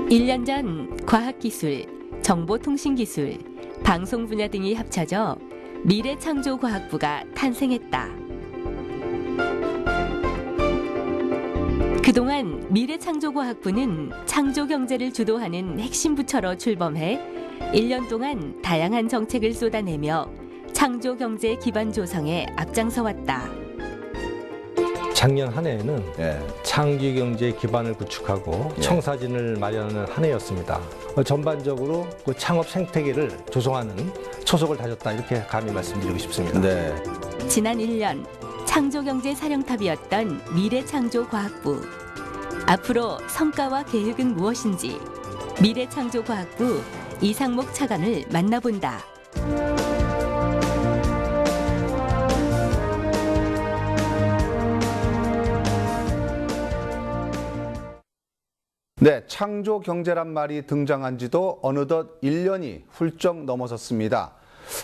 1년 전 과학기술, 정보통신기술, 방송 분야 등이 합쳐져 미래창조과학부가 탄생했다. 그동안 미래창조과학부는 창조경제를 주도하는 핵심 부처로 출범해 1년 동안 다양한 정책을 쏟아내며 창조경제 기반 조성에 앞장서왔다. 작년 한 해에는 창조경제 기반을 구축하고 청사진을 마련하는 한 해였습니다. 전반적으로 그 창업 생태계를 조성하는 초석을 다졌다, 이렇게 감히 말씀드리고 싶습니다. 지난 1년 창조경제 사령탑이었던 미래창조과학부. 앞으로 성과와 계획은 무엇인지 미래창조과학부 이상목 차관을 만나본다. 네, 창조경제란 말이 등장한 지도 어느덧 1년이 훌쩍 넘어섰습니다.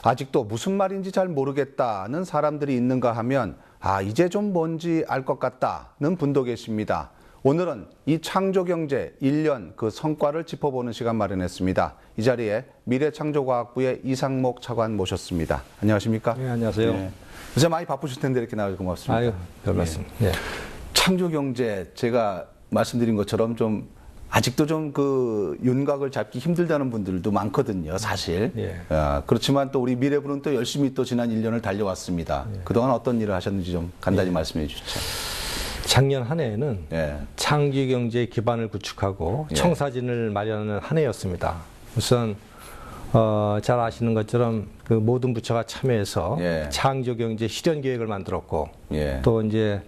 아직도 무슨 말인지 잘 모르겠다는 사람들이 있는가 하면 이제 좀 뭔지 알 것 같다는 분도 계십니다. 오늘은 이 창조경제 1년 그 성과를 짚어보는 시간 마련했습니다. 이 자리에 미래창조과학부의 이상목 차관 모셨습니다. 안녕하십니까? 네, 안녕하세요. 요새 많이 바쁘실 텐데 이렇게 나와서 고맙습니다. 아유, 별 말씀. 창조경제, 제가 말씀드린 것처럼 좀 아직도 좀 그 윤곽을 잡기 힘들다는 분들도 많거든요, 사실. 그렇지만 또 우리 미래부는 또 열심히 또 지난 1년을 달려왔습니다. 그동안 어떤 일을 하셨는지 좀 간단히 말씀해 주시죠. 작년 한 해에는 창조경제 기반을 구축하고 청사진을 마련하는 한 해였습니다. 우선 잘 아시는 것처럼 그 모든 부처가 참여해서 창조경제 실현 계획을 만들었고 또 이제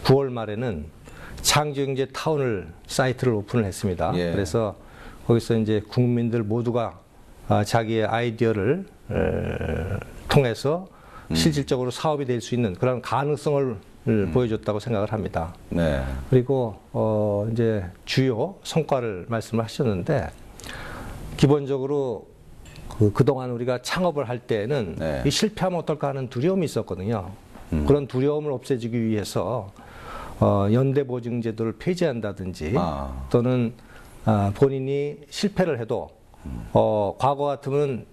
9월 말에는 창조경제 타운을 사이트를 오픈을 했습니다. 그래서 거기서 이제 국민들 모두가 자기의 아이디어를 통해서 실질적으로 사업이 될 수 있는 그런 가능성을 보여줬다고 생각을 합니다. 그리고 이제 주요 성과를 말씀을 하셨는데, 기본적으로 그동안 우리가 창업을 할 때에는 이 실패하면 어떨까 하는 두려움이 있었거든요. 그런 두려움을 없애주기 위해서 연대보증제도를 폐지한다든지 또는 본인이 실패를 해도 과거 같으면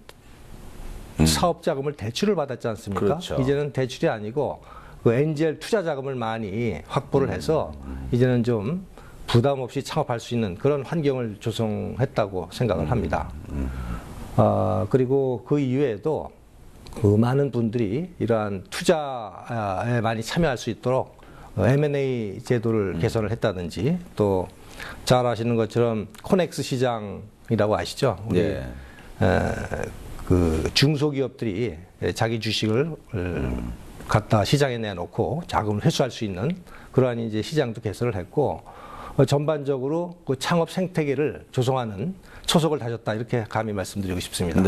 사업자금을 대출을 받았지 않습니까? 그렇죠. 이제는 대출이 아니고 그 엔젤 투자 자금을 많이 확보를 해서 이제는 좀 부담 없이 창업할 수 있는 그런 환경을 조성했다고 생각을 합니다. 그리고 그 이외에도 그 많은 분들이 이러한 투자에 많이 참여할 수 있도록 M&A 제도를 개선을 했다든지, 또 잘 아시는 것처럼 코넥스 시장이라고 아시죠? 우리 그 중소기업들이 자기 주식을 갖다 시장에 내놓고 자금을 회수할 수 있는 그러한 이제 시장도 개설을 했고, 전반적으로 그 창업 생태계를 조성하는 초석을 다졌다, 이렇게 감히 말씀드리고 싶습니다.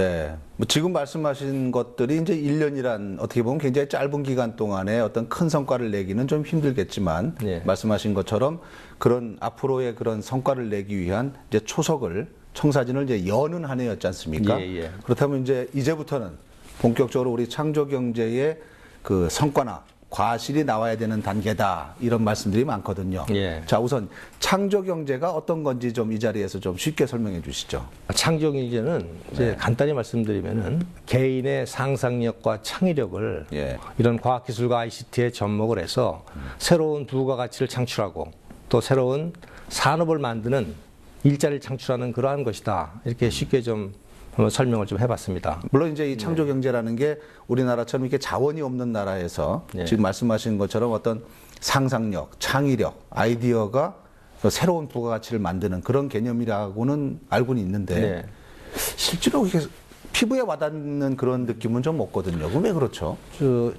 뭐 지금 말씀하신 것들이 이제 1년이란 어떻게 보면 굉장히 짧은 기간 동안에 어떤 큰 성과를 내기는 좀 힘들겠지만 말씀하신 것처럼 그런 앞으로의 그런 성과를 내기 위한 이제 초석을, 청사진을 이제 여는 한 해였지 않습니까? 그렇다면 이제부터는 본격적으로 우리 창조경제의 그 성과나 과실이 나와야 되는 단계다, 이런 말씀들이 많거든요. 자, 우선 창조경제가 어떤 건지 좀 이 자리에서 좀 쉽게 설명해 주시죠. 창조경제는 이제 간단히 말씀드리면은 개인의 상상력과 창의력을 이런 과학기술과 ICT에 접목을 해서 새로운 부가가치를 창출하고 또 새로운 산업을 만드는 일자리를 창출하는 그러한 것이다, 이렇게 쉽게 좀 설명을 좀 해봤습니다. 물론 이제 이 창조경제라는 게 우리나라처럼 이렇게 자원이 없는 나라에서 지금 말씀하신 것처럼 어떤 상상력, 창의력, 아이디어가 새로운 부가가치를 만드는 그런 개념이라고는 알고는 있는데 실제로 이렇게 피부에 와닿는 그런 느낌은 좀 없거든요. 왜 그렇죠?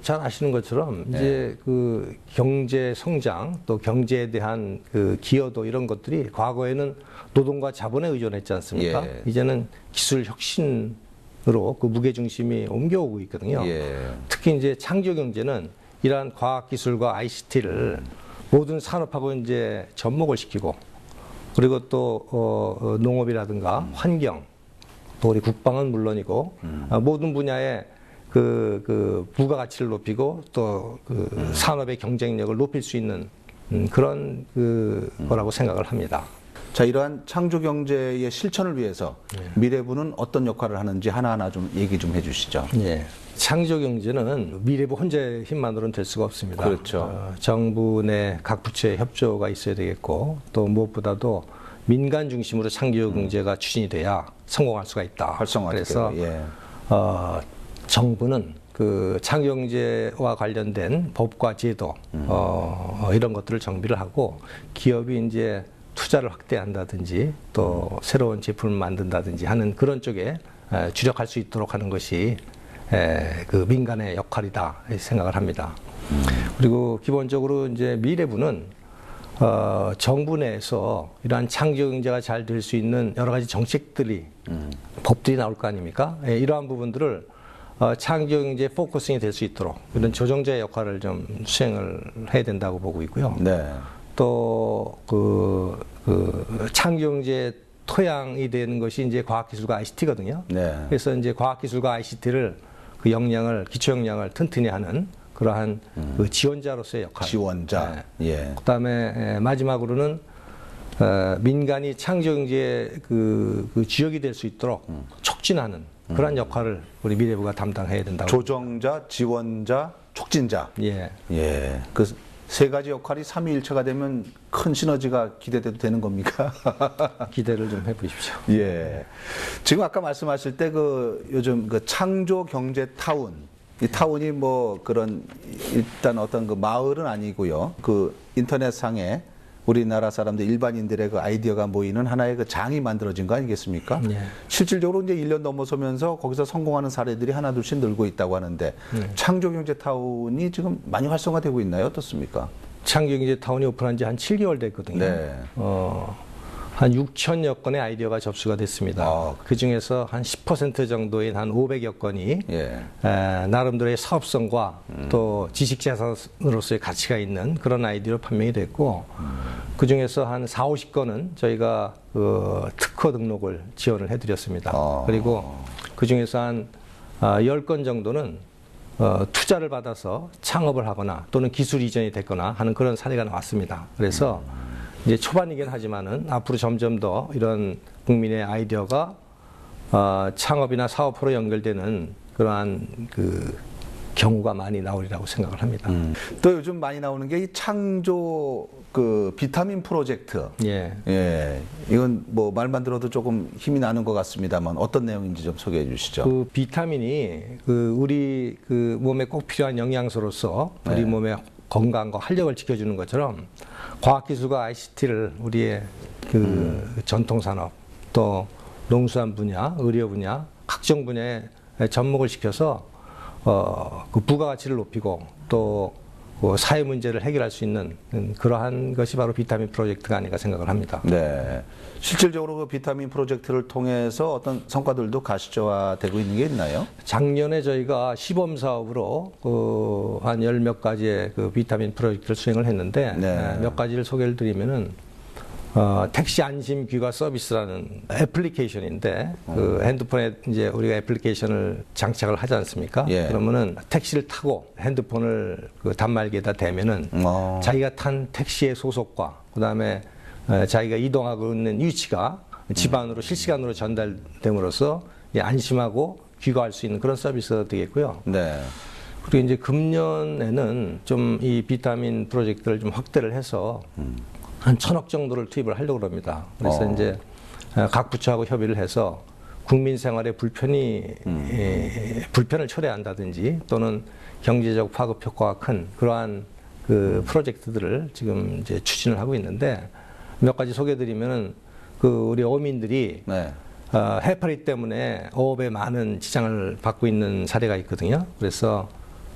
잘 아시는 것처럼 이제 그 경제 성장, 또 경제에 대한 그 기여도, 이런 것들이 과거에는 노동과 자본에 의존했지 않습니까? 이제는 기술 혁신으로 그 무게 중심이 옮겨오고 있거든요. 특히 이제 창조 경제는 이러한 과학 기술과 ICT를 모든 산업하고 이제 접목을 시키고, 그리고 또 농업이라든가 환경, 또 우리 국방은 물론이고 모든 분야의 그 부가가치를 높이고 또 그 산업의 경쟁력을 높일 수 있는 그런 거라고 생각을 합니다. 자, 이러한 창조 경제의 실천을 위해서 미래부는 어떤 역할을 하는지 하나하나 좀 얘기 좀 해주시죠. 예. 창조 경제는 미래부 혼자의 힘만으로는 될 수가 없습니다. 그렇죠. 정부 내 각 부처의 협조가 있어야 되겠고 또 무엇보다도 민간 중심으로 창조 경제가 추진이 돼야 성공할 수가 있다. 그래서 정부는 그 창조 경제와 관련된 법과 제도 이런 것들을 정비를 하고 기업이 이제 투자를 확대한다든지 또 새로운 제품을 만든다든지 하는 그런 쪽에 주력할 수 있도록 하는 것이 그 민간의 역할이다 생각을 합니다. 그리고 기본적으로 이제 미래부는 정부 내에서 이러한 창조 경제가 잘 될 수 있는 여러 가지 정책들이 법들이 나올 거 아닙니까? 이러한 부분들을 창조 경제의 포커싱이 될 수 있도록 이런 조정자의 역할을 좀 수행을 해야 된다고 보고 있고요. 네. 또 창조 경제의 토양이 되는 것이 이제 과학기술과 ICT거든요. 네. 그래서 이제 과학기술과 ICT를 그 역량을 기초 역량을 튼튼히 하는 그러한 그 지원자로서의 역할. 지원자. 네. 예. 그다음에 마지막으로는 민간이 창조 경제의 그 지역이 될 수 있도록 촉진하는 그런 역할을 우리 미래부가 담당해야 된다고. 조정자, 지원자, 촉진자. 예. 예. 그 세 가지 역할이 삼위일체가 되면 큰 시너지가 기대돼도 되는 겁니까? 기대를 좀 해보십시오. 예. 지금 아까 말씀하실 때 그 요즘 그 창조 경제 타운, 이 타운이 뭐 그런 일단 어떤 그 마을은 아니고요. 그 인터넷상에 우리나라 사람들 일반인들의 그 아이디어가 모이는 하나의 그 장이 만들어진 거 아니겠습니까? 예. 실질적으로 이제 1년 넘어서면서 거기서 성공하는 사례들이 하나둘씩 늘고 있다고 하는데 창조경제타운이 지금 많이 활성화되고 있나요? 어떻습니까? 창조경제타운이 오픈한 지 한 7개월 됐거든요. 네. 한 6천여 건의 아이디어가 접수가 됐습니다. 그 중에서 한 10% 정도인 한 500여 건이 나름대로의 사업성과 또 지식자산으로서의 가치가 있는 그런 아이디어로 판명이 됐고 그 중에서 한 4, 50건은 저희가 그 특허 등록을 지원을 해드렸습니다. 그리고 그 중에서 한 10건 정도는 투자를 받아서 창업을 하거나 또는 기술 이전이 됐거나 하는 그런 사례가 나왔습니다. 그래서 이제 초반이긴 하지만은 앞으로 점점 더 이런 국민의 아이디어가 창업이나 사업으로 연결되는 그러한 그 경우가 많이 나오리라고 생각을 합니다. 또 요즘 많이 나오는 게 이 창조 그 비타민 프로젝트. 예. 예. 이건 뭐 말만 들어도 조금 힘이 나는 것 같습니다만 어떤 내용인지 좀 소개해 주시죠. 그 비타민이 그 우리 그 몸에 꼭 필요한 영양소로서 우리 몸의 건강과 활력을 지켜주는 것처럼 과학기술과 ICT를 우리의 그 전통산업 또 농수산 분야, 의료 분야, 각종 분야에 접목을 시켜서 그 부가가치를 높이고 또 그 사회 문제를 해결할 수 있는 그러한 것이 바로 비타민 프로젝트가 아닌가 생각을 합니다. 네. 실질적으로 그 비타민 프로젝트를 통해서 어떤 성과들도 가시화되고 있는 게 있나요? 작년에 저희가 시범 사업으로 한 10몇 가지의 그 비타민 프로젝트를 수행을 했는데 몇 가지를 소개를 드리면은 택시 안심 귀가 서비스라는 애플리케이션인데 그 핸드폰에 이제 우리가 애플리케이션을 장착을 하지 않습니까? 그러면은 택시를 타고 핸드폰을 그 단말기에다 대면은 자기가 탄 택시의 소속과 그다음에 자기가 이동하고 있는 위치가 집 안으로 실시간으로 전달됨으로써 안심하고 귀가할 수 있는 그런 서비스가 되겠고요. 네. 그리고 이제 금년에는 좀 이 비타민 프로젝트를 좀 확대를 해서 한 1,000억 정도를 투입을 하려고 합니다. 그래서 이제 각 부처하고 협의를 해서 국민 생활에 불편을 초래한다든지 또는 경제적 파급 효과가 큰 그러한 그 프로젝트들을 지금 이제 추진을 하고 있는데 몇 가지 소개드리면은 그 우리 어민들이 해파리 때문에 어업에 많은 지장을 받고 있는 사례가 있거든요. 그래서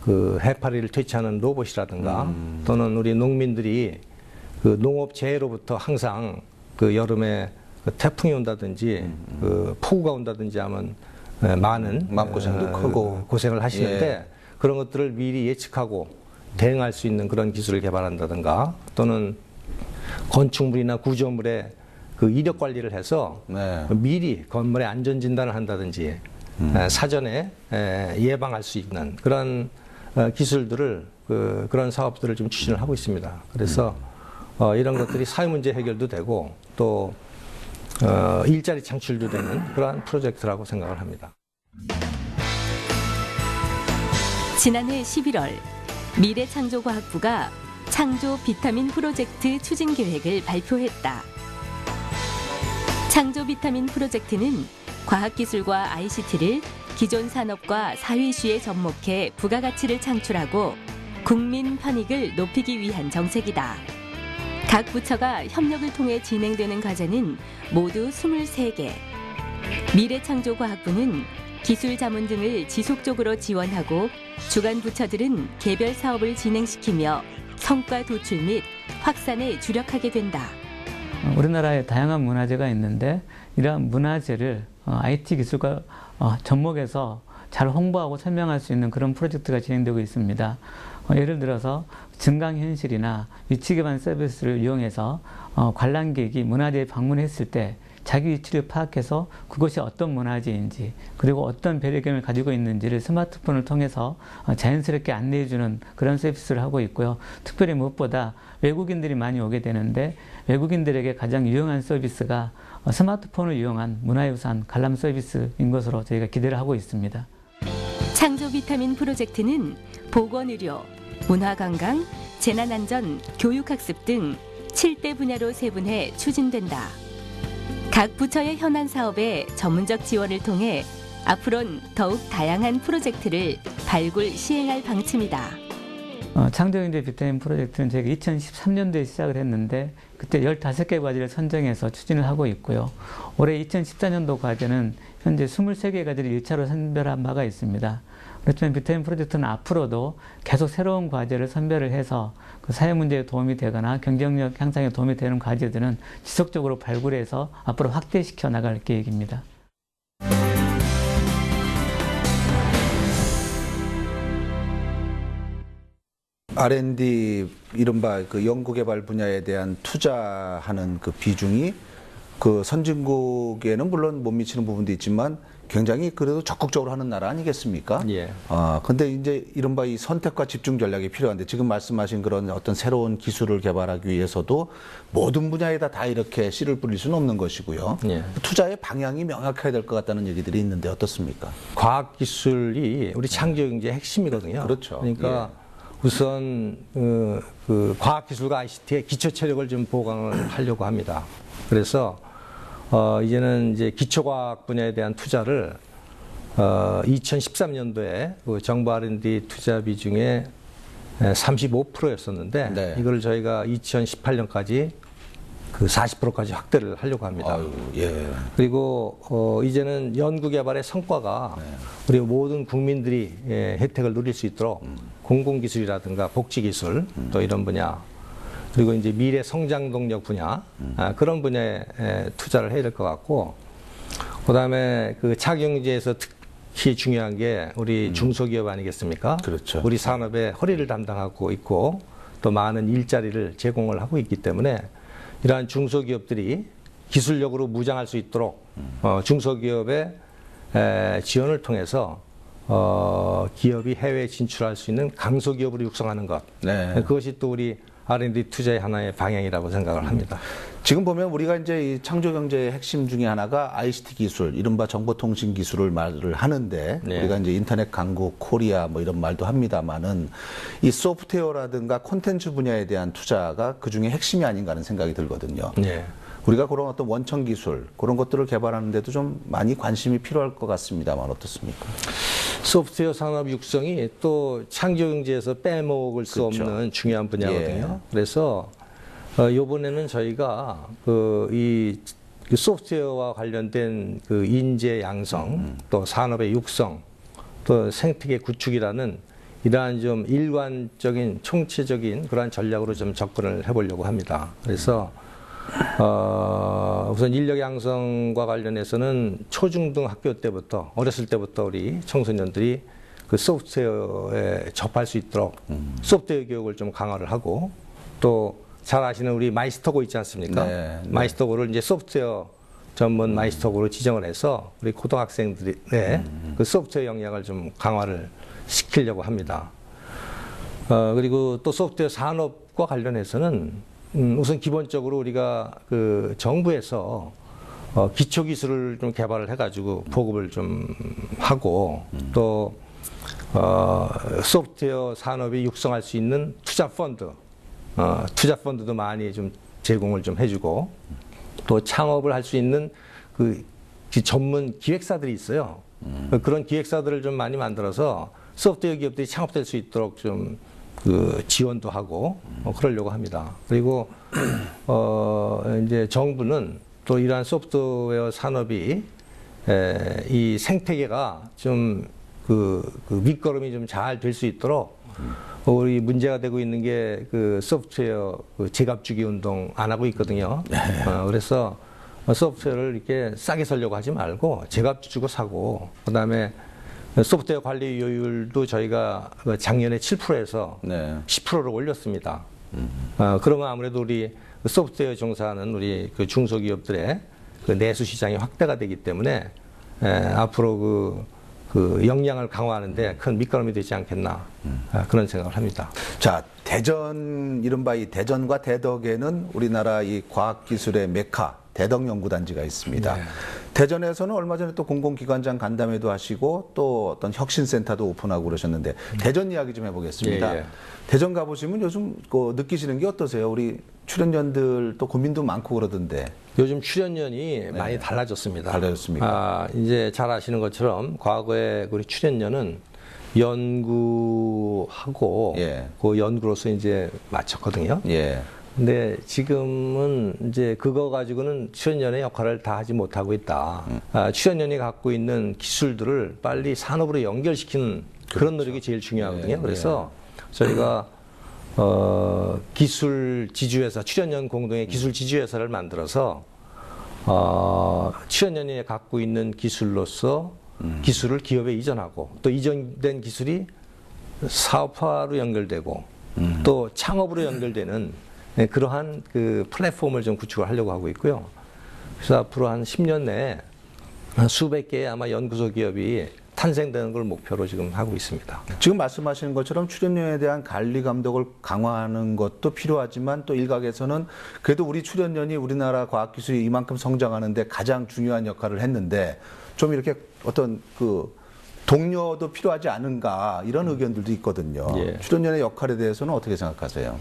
그 해파리를 퇴치하는 로봇이라든가 또는 우리 농민들이 그 농업 재해로부터 항상 그 여름에 그 태풍이 온다든지 그 폭우가 온다든지 하면 많은 마음고생도 크고 고생을 하시는데 그런 것들을 미리 예측하고 대응할 수 있는 그런 기술을 개발한다든가 또는 건축물이나 구조물의 그 이력 관리를 해서 미리 건물의 안전 진단을 한다든지 사전에 예방할 수 있는 그런 기술들을 그런 사업들을 좀 추진을 하고 있습니다. 그래서 이런 것들이 사회 문제 해결도 되고 또 일자리 창출도 되는 그러한 프로젝트라고 생각을 합니다. 지난해 11월 미래창조과학부가 창조 비타민 프로젝트 추진 계획을 발표했다. 창조 비타민 프로젝트는 과학기술과 ICT를 기존 산업과 사회 이슈에 접목해 부가가치를 창출하고 국민 편익을 높이기 위한 정책이다. 각 부처가 협력을 통해 진행되는 과제는 모두 23개. 미래창조과학부는 기술 자문 등을 지속적으로 지원하고 주관 부처들은 개별 사업을 진행시키며 성과 도출 및 확산에 주력하게 된다. 우리나라에 다양한 문화재가 있는데 이러한 문화재를 IT 기술과 접목해서 잘 홍보하고 설명할 수 있는 그런 프로젝트가 진행되고 있습니다. 예를 들어서 증강현실이나 위치 기반 서비스를 이용해서 관람객이 문화재에 방문했을 때 자기 위치를 파악해서 그것이 어떤 문화재인지 그리고 어떤 배경을 가지고 있는지를 스마트폰을 통해서 자연스럽게 안내해주는 그런 서비스를 하고 있고요. 특별히 무엇보다 외국인들이 많이 오게 되는데 외국인들에게 가장 유용한 서비스가 스마트폰을 이용한 문화유산 관람 서비스인 것으로 저희가 기대를 하고 있습니다. 창조 비타민 프로젝트는 보건의료, 문화관광, 재난안전, 교육학습 등 7대 분야로 세분해 추진된다. 각 부처의 현안 사업에 전문적 지원을 통해 앞으로는 더욱 다양한 프로젝트를 발굴 시행할 방침이다. 창조경제 비타민 프로젝트는 저희가 2013년도에 시작을 했는데 그때 15개 과제를 선정해서 추진을 하고 있고요. 올해 2014년도 과제는 현재 23개 과제를 1차로 선별한 바가 있습니다. 그렇지만 비타민 프로젝트는 앞으로도 계속 새로운 과제를 선별을 해서 그 사회 문제에 도움이 되거나 경쟁력 향상에 도움이 되는 과제들은 지속적으로 발굴해서 앞으로 확대시켜 나갈 계획입니다. R&D 이른바 그 연구개발 분야에 대한 투자하는 그 비중이 그 선진국에는 물론 못 미치는 부분도 있지만 굉장히 그래도 적극적으로 하는 나라 아니겠습니까? 예. 근데 이제 이른바 이 선택과 집중 전략이 필요한데 지금 말씀하신 그런 어떤 새로운 기술을 개발하기 위해서도 모든 분야에다 다 이렇게 씨를 뿌릴 수는 없는 것이고요. 예. 투자의 방향이 명확해야 될 것 같다는 얘기들이 있는데 어떻습니까? 과학기술이 우리 창조경제의 핵심이거든요. 그렇죠. 그러니까 우선 그 과학기술과 ICT의 기초 체력을 좀 보강을 하려고 합니다. 그래서 이제는 이제 기초과학 분야에 대한 투자를 2013년도에 그 정부 R&D 투자 비중의 35%였었는데 네. 이걸 저희가 2018년까지 그 40%까지 확대를 하려고 합니다. 아유, 예. 그리고 이제는 연구개발의 성과가 우리 모든 국민들이 혜택을 누릴 수 있도록 공공기술이라든가 복지기술 또 이런 분야 그리고 이제 미래 성장 동력 분야 그런 분야에 투자를 해야 될 것 같고 그다음에 그 차경제에서 특히 중요한 게 우리 중소기업 아니겠습니까? 그렇죠. 우리 산업의 허리를 담당하고 있고 또 많은 일자리를 제공을 하고 있기 때문에 이러한 중소기업들이 기술력으로 무장할 수 있도록 중소기업의 지원을 통해서 기업이 해외에 진출할 수 있는 강소기업으로 육성하는 것. 네. 그것이 또 우리 R&D 투자의 하나의 방향이라고 생각을 합니다. 지금 보면 우리가 이제 이 창조경제의 핵심 중에 하나가 ICT 기술, 이른바 정보통신 기술을 말을 하는데 네. 우리가 이제 인터넷 강국 코리아 뭐 이런 말도 합니다만은 이 소프트웨어라든가 콘텐츠 분야에 대한 투자가 그 중에 핵심이 아닌가 하는 생각이 들거든요. 네. 우리가 그런 어떤 원천 기술 그런 것들을 개발하는데도 좀 많이 관심이 필요할 것 같습니다만 어떻습니까? 소프트웨어 산업 육성이 또 창조경제에서 빼먹을 수 그렇죠. 없는 중요한 분야거든요. 예. 그래서 이번에는 저희가 이 소프트웨어와 관련된 그 인재 양성, 또 산업의 육성, 또 생태계 구축이라는 이러한 좀 일관적인 총체적인 그러한 전략으로 좀 접근을 해보려고 합니다. 그래서 우선 인력 양성과 관련해서는 초중등 학교 때부터 어렸을 때부터 우리 청소년들이 그 소프트웨어에 접할 수 있도록 소프트웨어 교육을 좀 강화를 하고 또 잘 아시는 우리 마이스터고 있지 않습니까? 네, 네. 마이스터고를 이제 소프트웨어 전문 마이스터고로 지정을 해서 우리 고등학생들의 그 소프트웨어 역량을 좀 강화를 시키려고 합니다. 그리고 또 소프트웨어 산업과 관련해서는 우선 기본적으로 우리가 그 정부에서 기초 기술을 좀 개발을 해가지고 보급을 좀 하고 또 소프트웨어 산업이 육성할 수 있는 투자 펀드도 많이 좀 제공을 좀 해주고 또 창업을 할 수 있는 그 전문 기획사들이 있어요. 그런 기획사들을 좀 많이 만들어서 소프트웨어 기업들이 창업될 수 있도록 좀 그 지원도 하고 그러려고 합니다. 그리고 이제 정부는 또 이러한 소프트웨어 산업이 이 생태계가 좀 그 밑거름이 좀 잘 될 수 있도록 우리 문제가 되고 있는 게 그 소프트웨어 그 제값 주기 운동 안 하고 있거든요. 그래서 소프트웨어를 이렇게 싸게 살려고 하지 말고 제값 주고 사고 그다음에 소프트웨어 관리율도 저희가 작년에 7%에서 10%로 올렸습니다. 그러면 아무래도 우리 소프트웨어 종사하는 우리 그 중소기업들의 그 내수 시장이 확대가 되기 때문에 앞으로 그 역량을 강화하는데 큰 밑거름이 되지 않겠나 그런 생각을 합니다. 자, 대전 이른바 이 대전과 대덕에는 우리나라 이 과학기술의 메카 대덕연구단지가 있습니다. 네. 대전에서는 얼마 전에 또 공공기관장 간담회도 하시고 또 어떤 혁신센터도 오픈하고 그러셨는데 대전 이야기 좀 해보겠습니다. 예, 예. 대전 가보시면 요즘 느끼시는 게 어떠세요? 우리 출연연들 또 고민도 많고 그러던데. 요즘 출연연이 많이 달라졌습니다. 달라졌습니까? 이제 잘 아시는 것처럼 과거에 우리 출연연은 연구하고 그 연구로서 이제 마쳤거든요. 근데 지금은 이제 그거 가지고는 출연연의 역할을 다 하지 못하고 있다. 출연연이 갖고 있는 기술들을 빨리 산업으로 연결시키는 그런 노력이 제일 중요하거든요. 그래서 저희가 기술 지주회사, 출연연 공동의 기술 지주회사를 만들어서 출연연이 갖고 있는 기술로서 기술을 기업에 이전하고 또 이전된 기술이 사업화로 연결되고 또 창업으로 연결되는 그러한 그 플랫폼을 좀 구축을 하려고 하고 있고요. 그래서 앞으로 한 10년 내에 수백 개의 아마 연구소 기업이 탄생되는 걸 목표로 지금 하고 있습니다. 지금 말씀하시는 것처럼 출연연에 대한 관리 감독을 강화하는 것도 필요하지만 또 일각에서는 그래도 우리 출연연이 우리나라 과학기술이 이만큼 성장하는데 가장 중요한 역할을 했는데 좀 이렇게 어떤 그 동료도 필요하지 않은가 이런 의견들도 있거든요. 출연연의 역할에 대해서는 어떻게 생각하세요?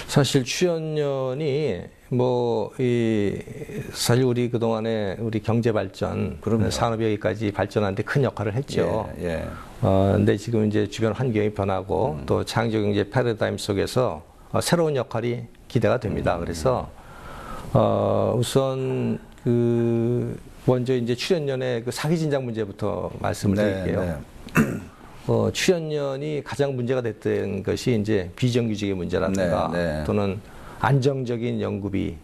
사실 출연연이 사실 우리 그동안에 우리 경제 발전, 산업이 여기까지 발전하는데 큰 역할을 했죠. 근데 지금 이제 주변 환경이 변하고 또 창조 경제 패러다임 속에서 새로운 역할이 기대가 됩니다. 그래서 우선 먼저 이제 출연연의 그 사기 진작 문제부터 말씀을 드릴게요. 출연연이 가장 문제가 됐던 것이 이제 비정규직의 문제라든가 또는 안정적인 연구비,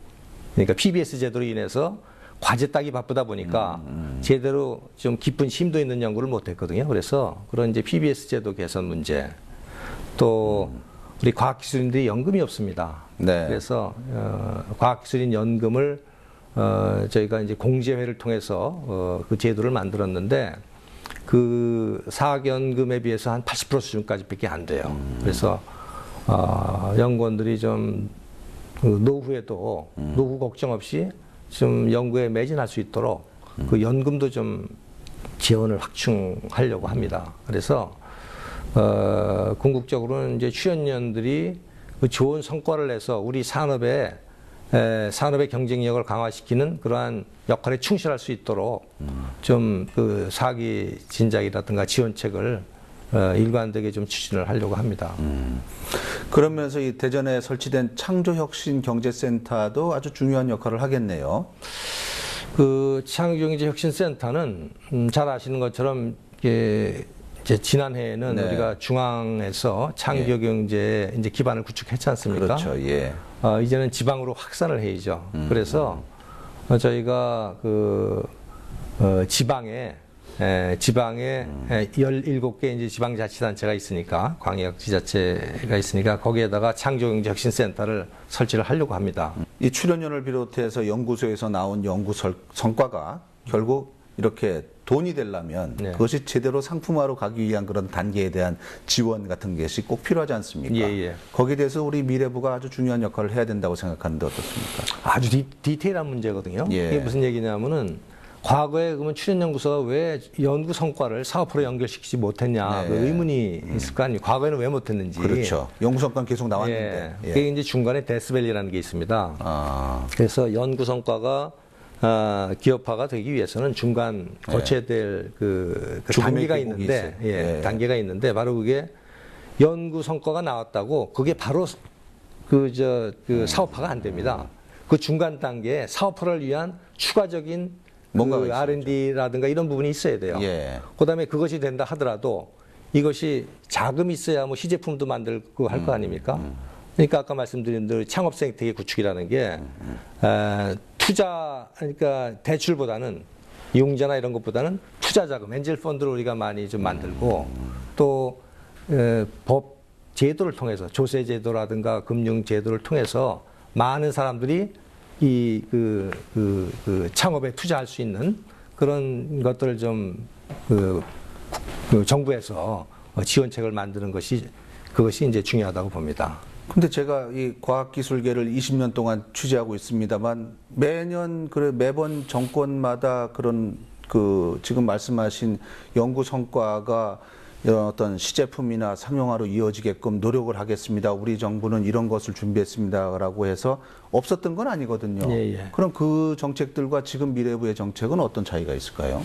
그러니까 PBS 제도로 인해서 과제 따기 바쁘다 보니까 제대로 좀 깊은 심도 있는 연구를 못했거든요. 그래서 그런 이제 PBS 제도 개선 문제, 또 우리 과학기술인들이 연금이 없습니다. 그래서 과학기술인 연금을 저희가 이제 공제회를 통해서 그 제도를 만들었는데 그 사학연금에 비해서 한 80% 수준까지밖에 안 돼요. 그래서 연구원들이 좀 노후에도 노후 걱정 없이 좀 연구에 매진할 수 있도록 그 연금도 좀 지원을 확충하려고 합니다. 그래서 궁극적으로는 이제 출연연들이 그 좋은 성과를 내서 우리 산업의 경쟁력을 강화시키는 그러한 역할에 충실할 수 있도록 좀 그 사기 진작이라든가 지원책을 일관되게 좀 추진을 하려고 합니다. 그러면서 이 대전에 설치된 창조혁신경제센터도 아주 중요한 역할을 하겠네요. 그 창조경제혁신센터는 잘 아시는 것처럼 이제 지난해에는 우리가 중앙에서 창조경제에 이제 기반을 구축했지 않습니까? 그렇죠. 이제는 지방으로 확산을 해야죠. 그래서 저희가 지방에 17개 이제 지방자치단체가 있으니까, 광역지자체가 있으니까 거기에다가 창조경제혁신센터를 설치를 하려고 합니다. 이 출연연을 비롯해서 연구소에서 나온 연구 성과가 결국 이렇게 돈이 되려면 네. 그것이 제대로 상품화로 가기 위한 그런 단계에 대한 지원 같은 것이 꼭 필요하지 않습니까? 거기에 대해서 우리 미래부가 아주 중요한 역할을 해야 된다고 생각하는데 어떻습니까? 아주 디테일한 문제거든요. 이게 무슨 얘기냐면은 과거에 그러면 출연연구소가 왜 연구 성과를 사업으로 연결시키지 못했냐 그 의문이 있을 거 아니에요. 과거에는 왜 못했는지. 그렇죠. 연구 성과는 계속 나왔는데. 그게 이제 중간에 데스밸리라는 게 있습니다. 그래서 연구 성과가 기업화가 되기 위해서는 중간 거쳐야 될 그 단계가 있는데, 단계가 있는데 바로 그게 연구 성과가 나왔다고 그게 바로 그 사업화가 안 됩니다. 그 중간 단계에 사업화를 위한 추가적인 그 R&D라든가 이런 부분이 있어야 돼요. 그다음에 그것이 된다 하더라도 이것이 자금이 있어야 뭐 시제품도 만들고 할 거 아닙니까? 그러니까 아까 말씀드린 대로 창업 생태계 구축이라는 게 투자, 그러니까 대출보다는 이용자나 이런 것보다는 투자 자금, 엔젤 펀드를 우리가 많이 좀 만들고 또 법 제도를 통해서 조세 제도라든가 금융 제도를 통해서 많은 사람들이 이 창업에 투자할 수 있는 그런 것들을 좀 정부에서 지원책을 만드는 그것이 이제 중요하다고 봅니다. 근데 제가 이 과학기술계를 20년 동안 취재하고 있습니다만 매번 정권마다 그런 지금 말씀하신 연구 성과가 어떤 시제품이나 상용화로 이어지게끔 노력을 하겠습니다. 우리 정부는 이런 것을 준비했습니다라고 해서 없었던 건 아니거든요. 그럼 그 정책들과 지금 미래부의 정책은 어떤 차이가 있을까요?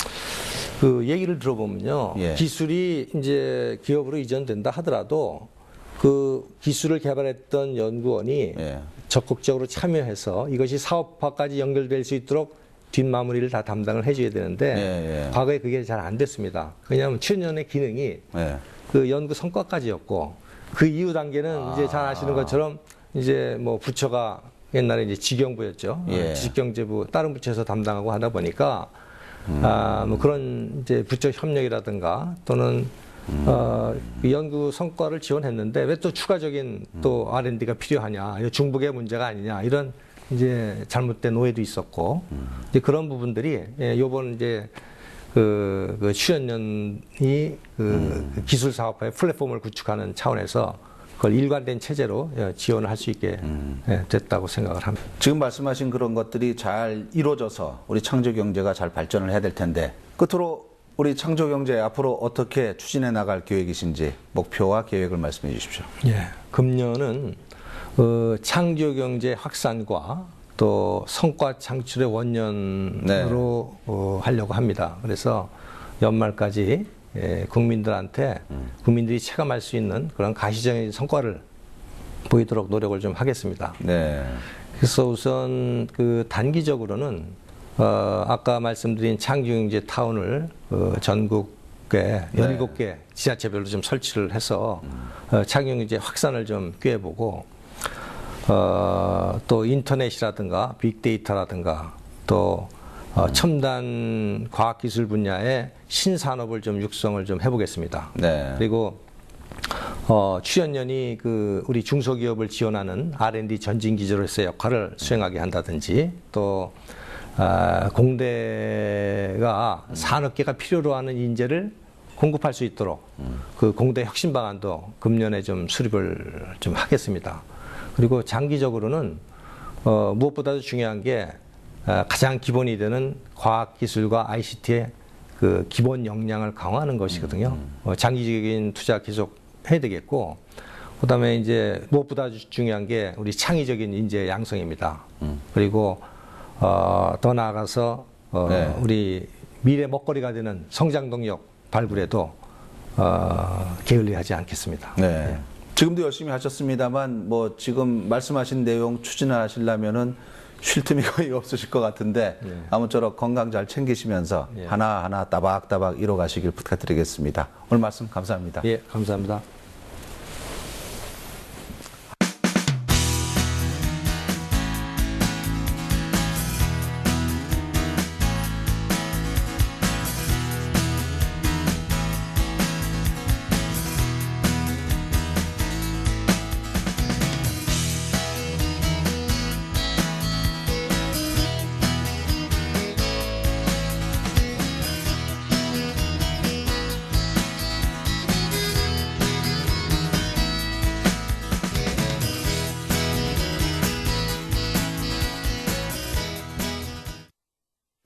그 얘기를 들어보면요. 기술이 이제 기업으로 이전된다 하더라도 그 기술을 개발했던 연구원이 적극적으로 참여해서 이것이 사업화까지 연결될 수 있도록 뒷마무리를 다 담당을 해줘야 되는데 과거에 그게 잘 안 됐습니다. 왜냐하면 출연연의 기능이 그 연구 성과까지였고 그 이후 단계는 이제 잘 아시는 것처럼 이제 뭐 부처가 옛날에 이제 직영부였죠. 지식경제부 다른 부처에서 담당하고 하다 보니까 뭐 그런 이제 부처 협력이라든가 또는 연구 성과를 지원했는데 왜 또 추가적인 또 R&D가 필요하냐, 중복의 문제가 아니냐 이런 이제 잘못된 오해도 있었고 이제 그런 부분들이 요번 이제 그 출연연이 기술 사업화의 플랫폼을 구축하는 차원에서 그걸 일관된 체제로 지원을 할 수 있게 됐다고 생각을 합니다. 지금 말씀하신 그런 것들이 잘 이루어져서 우리 창조 경제가 잘 발전을 해야 될 텐데 끝으로 우리 창조 경제 앞으로 어떻게 추진해 나갈 계획이신지 목표와 계획을 말씀해 주십시오. 금년은 창조 경제 확산과 또 성과 창출의 원년으로 하려고 합니다. 그래서 연말까지 국민들이 체감할 수 있는 그런 가시적인 성과를 보이도록 노력을 좀 하겠습니다. 그래서 우선 그 단기적으로는 아까 말씀드린 창조경제 타운을 전국에 17개 지자체별로 좀 설치를 해서 창조경제 확산을 좀 꾀해보고 또 인터넷이라든가 빅데이터라든가 또 첨단 과학기술 분야의 신산업을 좀 육성을 좀 해보겠습니다. 그리고 출연연이 우리 중소기업을 지원하는 R&D 전진기지로서의 역할을 수행하게 한다든지 또 공대가 산업계가 필요로 하는 인재를 공급할 수 있도록 그 공대 혁신 방안도 금년에 좀 수립을 좀 하겠습니다. 그리고 장기적으로는 무엇보다도 중요한 게 가장 기본이 되는 과학기술과 ICT의 그 기본 역량을 강화하는 것이거든요. 장기적인 투자 계속 해야 되겠고, 그다음에 이제 무엇보다 중요한 게 우리 창의적인 인재 양성입니다. 그리고 더 나아가서 우리 미래 먹거리가 되는 성장 동력 발굴에도 게을리하지 않겠습니다. 지금도 열심히 하셨습니다만 뭐 지금 말씀하신 내용 추진하시려면은 쉴 틈이 거의 없으실 것 같은데 아무쪼록 건강 잘 챙기시면서 하나하나 따박따박 이뤄가시길 부탁드리겠습니다. 오늘 말씀 감사합니다. 감사합니다.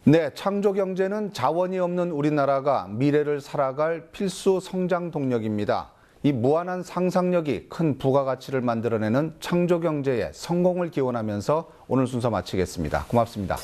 네, 창조 경제는 자원이 없는 우리나라가 미래를 살아갈 필수 성장 동력입니다. 이 무한한 상상력이 큰 부가가치를 만들어내는 창조 경제의 성공을 기원하면서 오늘 순서 마치겠습니다. 고맙습니다.